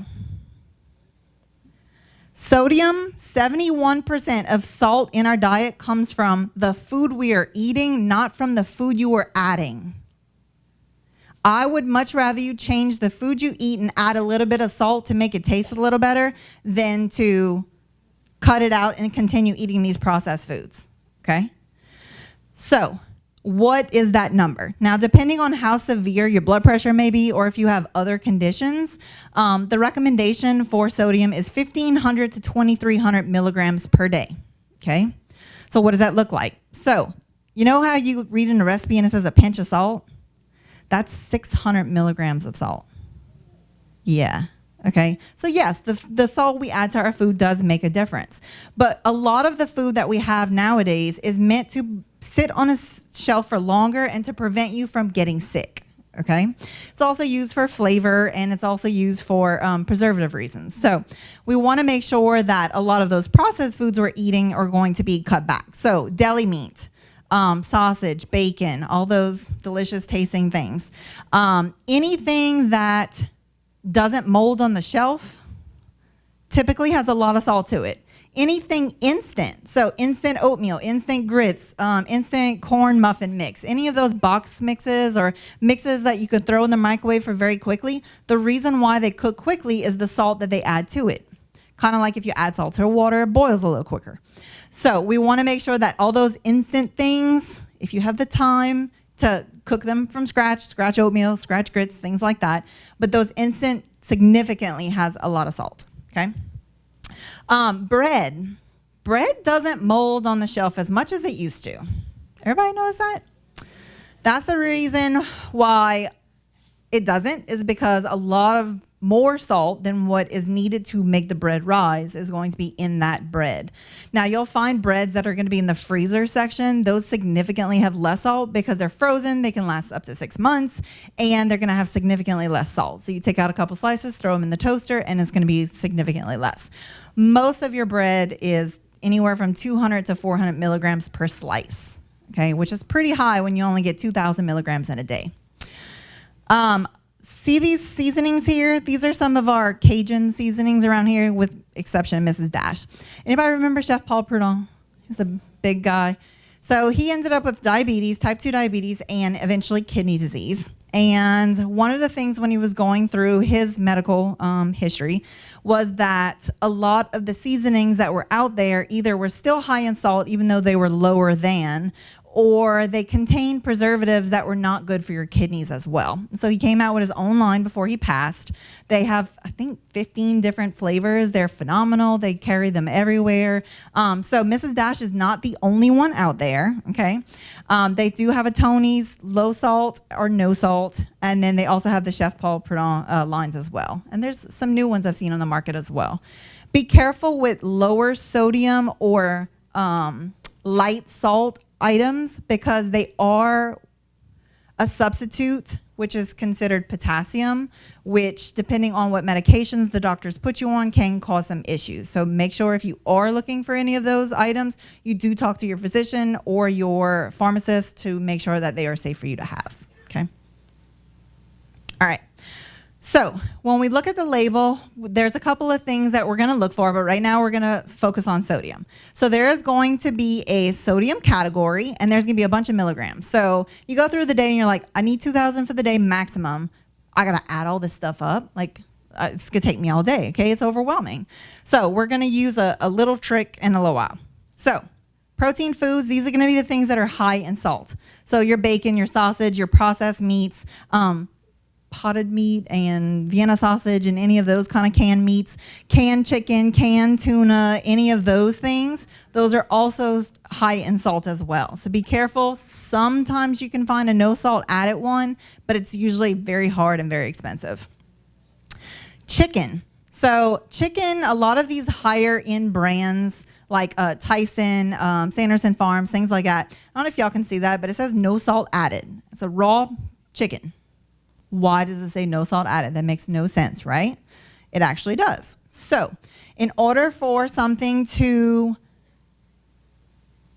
S7: sodium, 71% of salt in our diet comes from the food we are eating, not from the food you are adding. I would much rather you change the food you eat and add a little bit of salt to make it taste a little better than to cut it out and continue eating these processed foods, okay? So, what is that number? Now, depending on how severe your blood pressure may be or if you have other conditions, the recommendation for sodium is 1,500 to 2,300 milligrams per day, okay? So what does that look like? So you know how you read in a recipe and it says a pinch of salt? That's 600 milligrams of salt. Yeah. Okay, so yes, the salt we add to our food does make a difference. But a lot of the food that we have nowadays is meant to sit on a shelf for longer and to prevent you from getting sick, okay? It's also used for flavor and it's also used for preservative reasons. So we want to make sure that a lot of those processed foods we're eating are going to be cut back. So deli meat, sausage, bacon, all those delicious tasting things. Anything that doesn't mold on the shelf typically has a lot of salt to it. Anything instant, so instant oatmeal, instant grits, instant corn muffin mix, any of those box mixes or mixes that you could throw in the microwave for very quickly, the reason why they cook quickly is the salt that they add to it. Kind of like if you add salt to water, it boils a little quicker. So we want to make sure that all those instant things, if you have the time to cook them from scratch oatmeal, scratch grits, things like that. But those instant significantly has a lot of salt, okay? Bread. Bread doesn't mold on the shelf as much as it used to. Everybody knows that? That's the reason why it doesn't, is because a lot of more salt than what is needed to make the bread rise is going to be in that bread. Now, you'll find breads that are going to be in the freezer section. Those significantly have less salt because they're frozen. They can last up to 6 months, and they're going to have significantly less salt. So you take out a couple slices, throw them in the toaster, and it's going to be significantly less. Most of your bread is anywhere from 200 to 400 milligrams per slice, okay, which is pretty high when you only get 2,000 milligrams in a day. See these seasonings here? These are some of our Cajun seasonings around here, with exception of Mrs. Dash. Anybody remember Chef Paul Prudhomme? He's a big guy. So he ended up with diabetes, type 2 diabetes, and eventually kidney disease. And one of the things when he was going through his medical history was that a lot of the seasonings that were out there either were still high in salt, even though they were lower than, or they contained preservatives that were not good for your kidneys as well. So he came out with his own line before he passed. They have, I think, 15 different flavors. They're phenomenal. They carry them everywhere. So Mrs. Dash is not the only one out there, okay? They do have a Tony's low salt or no salt, and then they also have the Chef Paul Prudhomme lines as well. And there's some new ones I've seen on the market as well. Be careful with lower sodium or light salt items, because they are a substitute, which is considered potassium, which, depending on what medications the doctors put you on, can cause some issues. So make sure if you are looking for any of those items, you do talk to your physician or your pharmacist to make sure that they are safe for you to have, okay? All right. So when we look at the label, there's a couple of things that we're going to look for, but right now we're going to focus on sodium. So there is going to be a sodium category, and there's going to be a bunch of milligrams. So you go through the day and you're like, I need 2,000 for the day maximum. I got to add all this stuff up. Like, it's going to take me all day, okay? It's overwhelming. So we're going to use a little trick in a little while. So protein foods, these are going to be the things that are high in salt. So your bacon, your sausage, your processed meats, potted meat and Vienna sausage and any of those kind of canned meats, canned chicken, canned tuna, any of those things, those are also high in salt as well. So be careful. Sometimes you can find a no salt added one, but it's usually very hard and very expensive. Chicken. So chicken, a lot of these higher end brands like Tyson, Sanderson Farms, things like that. I don't know if y'all can see that, but it says no salt added. It's a raw chicken. Why does it say no salt added? That makes no sense, right? It actually does. So in order for something to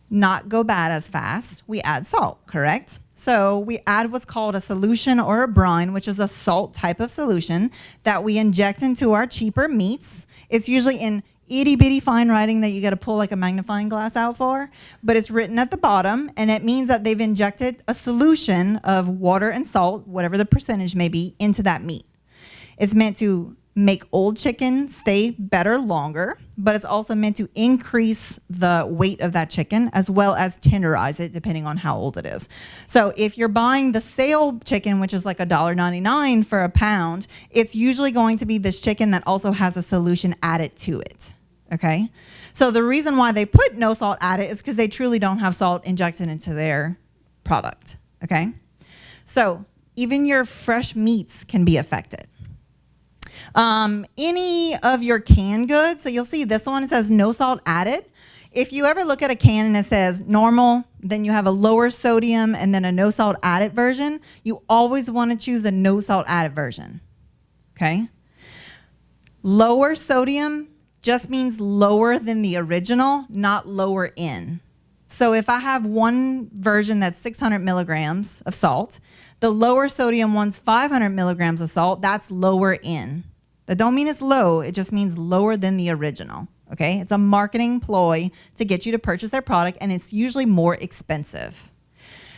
S7: not go bad as fast, we add salt, correct? So we add what's called a solution or a brine, which is a salt type of solution that we inject into our cheaper meats. It's usually in itty bitty fine writing that you got to pull like a magnifying glass out for, but it's written at the bottom, and it means that they've injected a solution of water and salt, whatever the percentage may be, into that meat. It's meant to make old chicken stay better longer, but it's also meant to increase the weight of that chicken as well as tenderize it depending on how old it is. So if you're buying the sale chicken, which is like $1.99 for a pound, it's usually going to be this chicken that also has a solution added to it. Okay, so the reason why they put no salt added is because they truly don't have salt injected into their product. Okay, so even your fresh meats can be affected. Any of your canned goods, so you'll see this one, it says no salt added. If you ever look at a can and it says normal, then you have a lower sodium and then a no salt added version, you always want to choose the no salt added version. Okay, lower sodium just means lower than the original, not lower in. So if I have one version that's 600 milligrams of salt, the lower sodium one's 500 milligrams of salt, that's lower in. That don't mean it's low, it just means lower than the original, okay? It's a marketing ploy to get you to purchase their product, and it's usually more expensive.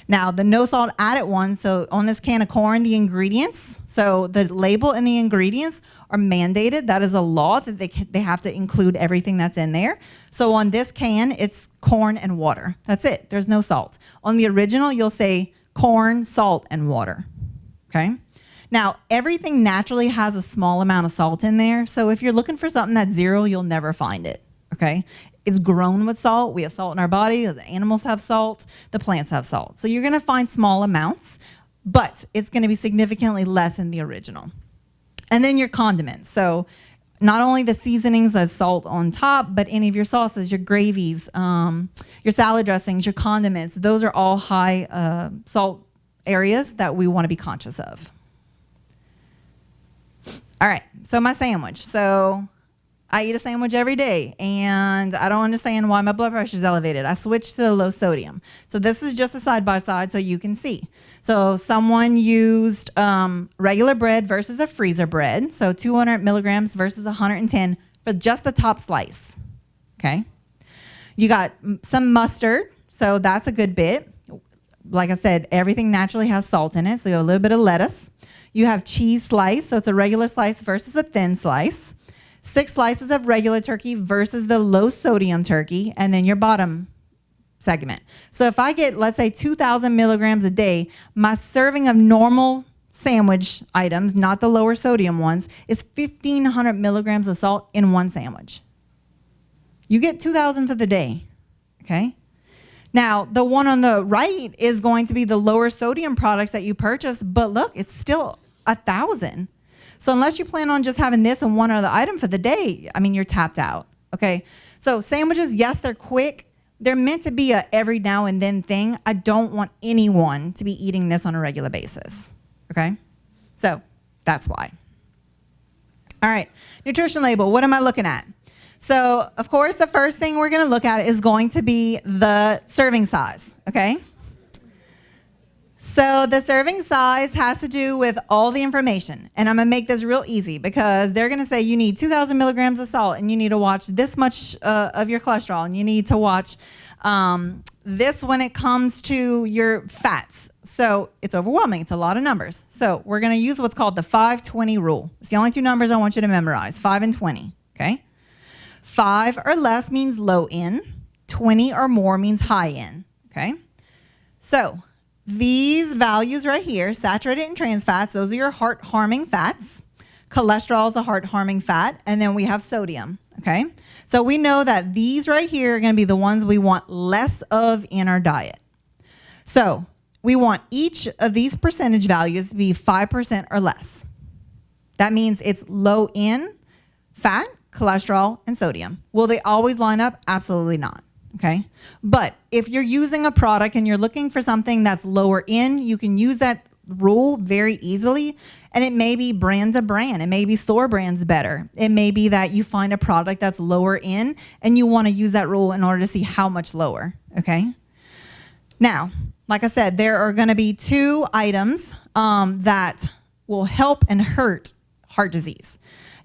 S7: Now, the no salt added one, so on this can of corn, the ingredients, so the label and the ingredients are mandated. That is a law that they have to include everything that's in there. So on this can, it's corn and water. That's it. There's no salt. On the original, you'll say corn, salt, and water, okay? Now, everything naturally has a small amount of salt in there, so if you're looking for something that's zero, you'll never find it, okay? It's grown with salt. We have salt in our body. The animals have salt. The plants have salt. So you're going to find small amounts, but it's going to be significantly less than the original. And then your condiments. So not only the seasonings as salt on top, but any of your sauces, your gravies, your salad dressings, your condiments, those are all high salt areas that we want to be conscious of. All right, so my sandwich. So I eat a sandwich every day, and I don't understand why my blood pressure is elevated. I switched to the low sodium. So this is just a side-by-side so you can see. So someone used regular bread versus a freezer bread, so 200 milligrams versus 110 for just the top slice, okay? You got some mustard, so that's a good bit. Like I said, everything naturally has salt in it, so you have a little bit of lettuce. You have cheese slice, so it's a regular slice versus a thin slice. 6 slices of regular turkey versus the low sodium turkey, and then your bottom segment. So if I get, let's say, 2,000 milligrams a day, my serving of normal sandwich items, not the lower sodium ones, is 1,500 milligrams of salt in one sandwich. You get 2,000 for the day, okay? Now, the one on the right is going to be the lower sodium products that you purchase, but look, it's still 1,000. So unless you plan on just having this and one other item for the day, I mean, you're tapped out, okay? So sandwiches, yes, they're quick. They're meant to be a every now and then thing. I don't want anyone to be eating this on a regular basis, okay? So that's why. All right, nutrition label, what am I looking at? So, of course, the first thing we're going to look at is going to be the serving size, okay? So the serving size has to do with all the information. And I'm going to make this real easy because they're going to say you need 2,000 milligrams of salt and you need to watch this much of your cholesterol and you need to watch this when it comes to your fats. So it's overwhelming. It's a lot of numbers. So we're going to use what's called the 5-20 rule. It's the only 2 numbers I want you to memorize, 5 and 20, okay? 5 or less means low in. 20 or more means high in, okay? So these values right here, saturated and trans fats, those are your heart-harming fats. Cholesterol is a heart-harming fat, and then we have sodium, okay? So we know that these right here are gonna be the ones we want less of in our diet. So we want each of these percentage values to be 5% or less. That means it's low in fat, cholesterol, and sodium. Will they always line up? Absolutely not. Okay. But if you're using a product and you're looking for something that's lower in, you can use that rule very easily. And it may be brand to brand. It may be store brands better. It may be that you find a product that's lower in and you want to use that rule in order to see how much lower. Okay. Now, like I said, there are going to be two items that will help and hurt heart disease.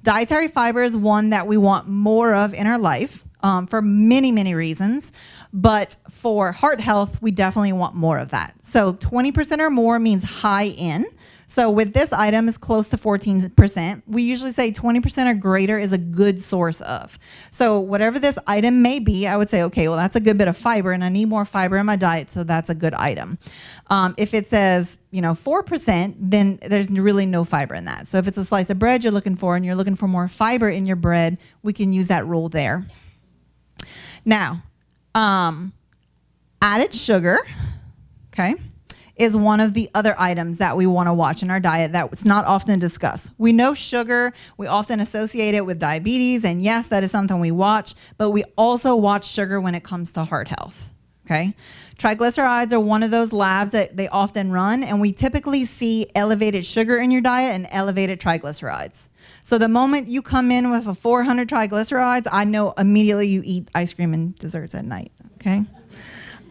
S7: Dietary fiber is one that we want more of in our life for many, many reasons. But for heart health, we definitely want more of that. So 20% or more means high in. So with this item, it's close to 14%. We usually say 20% or greater is a good source of. So whatever this item may be, I would say, okay, well, that's a good bit of fiber, and I need more fiber in my diet, so that's a good item. If it says, 4%, then there's really no fiber in that. So if it's a slice of bread you're looking for, and you're looking for more fiber in your bread, we can use that rule there. Now, added sugar, okay, is one of the other items that we want to watch in our diet that's not often discussed. We know sugar, we often associate it with diabetes, and yes, that is something we watch, but we also watch sugar when it comes to heart health, okay? Triglycerides are one of those labs that they often run, and we typically see elevated sugar in your diet and elevated triglycerides. So the moment you come in with a 400 triglycerides, I know immediately you eat ice cream and desserts at night, okay?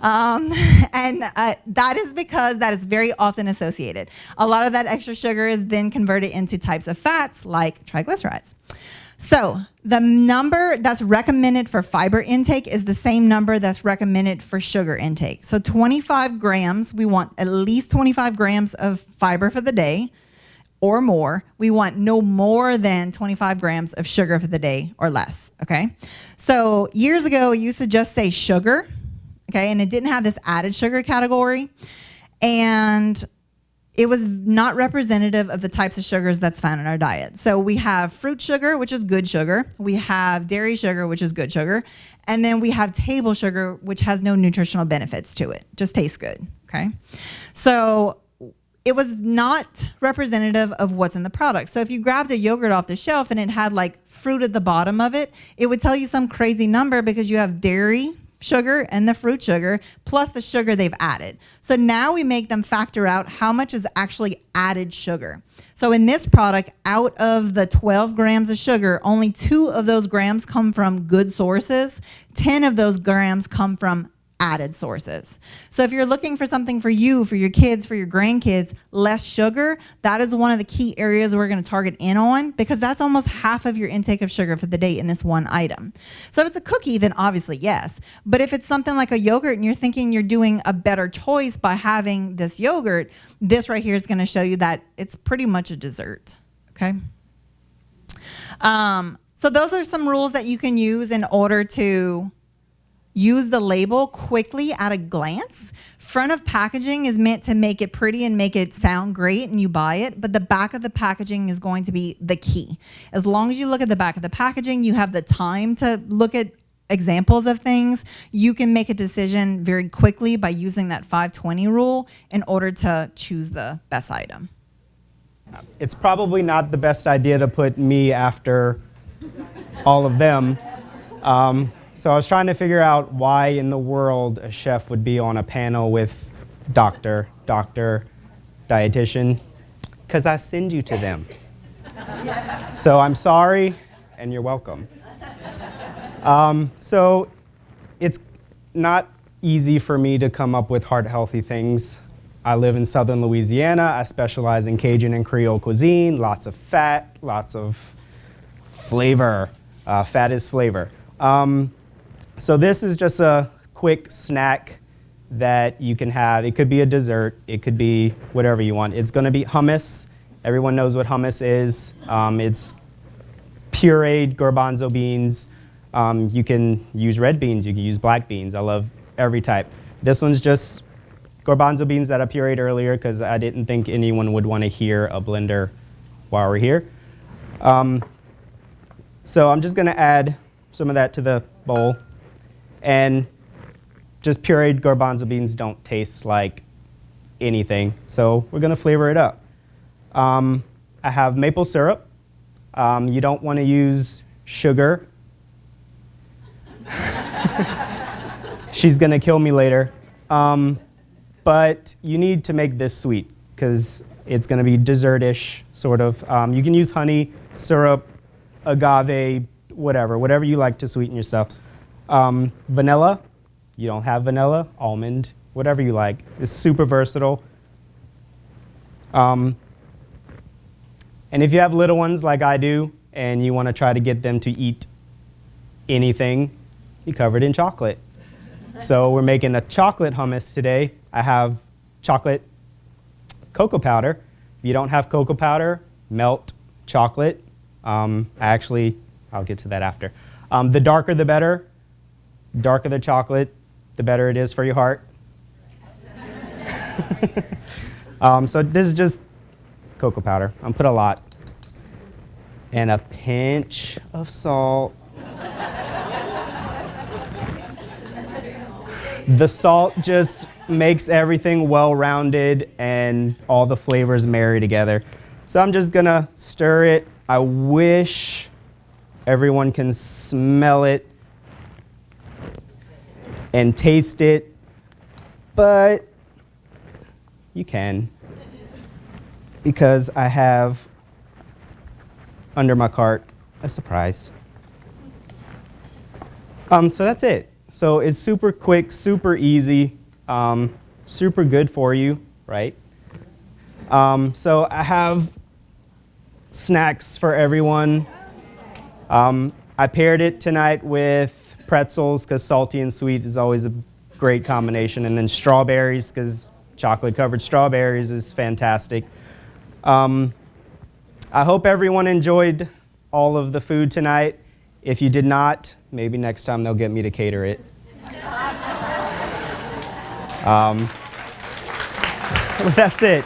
S7: That is because that is very often associated. A lot of that extra sugar is then converted into types of fats like triglycerides. So the number that's recommended for fiber intake is the same number that's recommended for sugar intake. So 25 grams, we want at least 25 grams of fiber for the day or more. We want no more than 25 grams of sugar for the day or less, okay? So years ago, it used to just say sugar, okay, and it didn't have this added sugar category, and it was not representative of the types of sugars that's found in our diet. So we have fruit sugar, which is good sugar. We have dairy sugar, which is good sugar. And then we have table sugar, which has no nutritional benefits to it. Just tastes good, okay? So it was not representative of what's in the product. So if you grabbed a yogurt off the shelf and it had like fruit at the bottom of it, it would tell you some crazy number because you have dairy sugar and the fruit sugar plus the sugar they've added. So now we make them factor out how much is actually added sugar. So in this product, out of the 12 grams of sugar, only 2 of those grams come from good sources. 10 of those grams come from added sources. So if you're looking for something for you, for your kids, for your grandkids, less sugar, that is one of the key areas we're going to target in on because that's almost half of your intake of sugar for the day in this one item. So if it's a cookie, then obviously yes. But if it's something like a yogurt and you're thinking you're doing a better choice by having this yogurt, this right here is going to show you that it's pretty much a dessert, okay? So those are some rules that you can use in order to use the label quickly at a glance. Front of packaging is meant to make it pretty and make it sound great and you buy it, but the back of the packaging is going to be the key. As long as you look at the back of the packaging, you have the time to look at examples of things, you can make a decision very quickly by using that 520 rule in order to choose the best item.
S8: It's probably not the best idea to put me after all of them. So I was trying to figure out why in the world a chef would be on a panel with doctor, dietitian, because I send you to them. So I'm sorry, and you're welcome. So it's not easy for me to come up with heart-healthy things. I live in southern Louisiana. I specialize in Cajun and Creole cuisine, lots of fat, lots of flavor. Fat is flavor. So this is just a quick snack that you can have. It could be a dessert. It could be whatever you want. It's going to be hummus. Everyone knows what hummus is. It's pureed garbanzo beans You can use red beans, you can use black beans. I love every type. This one's just garbanzo beans that I pureed earlier because I didn't think anyone would want to hear a blender while we're here. So I'm just going to add some of that to the bowl. And just pureed garbanzo beans don't taste like anything, so we're going to flavor it up. I have maple syrup. You don't want to use sugar. She's going to kill me later. But you need to make this sweet because it's going to be dessert-ish, sort of. You can use honey, syrup, agave, whatever you like to sweeten your stuff. Vanilla, you don't have vanilla, almond, whatever you like. It's super versatile. And if you have little ones like I do, and you want to try to get them to eat anything, you cover it in chocolate. So we're making a chocolate hummus today. I have chocolate cocoa powder. If you don't have cocoa powder, melt chocolate. I'll get to that after. The darker the better. Darker the chocolate, the better it is for your heart. So this is just cocoa powder. I'm put a lot. And a pinch of salt. The salt just makes everything well-rounded and all the flavors marry together. So I'm just gonna stir it. I wish everyone can smell it and taste it, but you can, because I have under my cart a surprise. So that's it. So it's super quick, super easy, super good for you, right? So I have snacks for everyone. I paired it tonight with pretzels because salty and sweet is always a great combination, and then strawberries because chocolate-covered strawberries is fantastic. I hope everyone enjoyed all of the food tonight. If you did not, maybe next time they'll get me to cater it. That's it.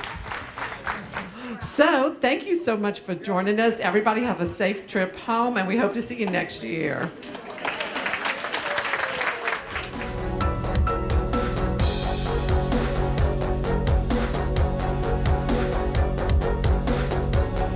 S3: So thank you so much for joining us. Everybody have a safe trip home, and we hope to see you next year.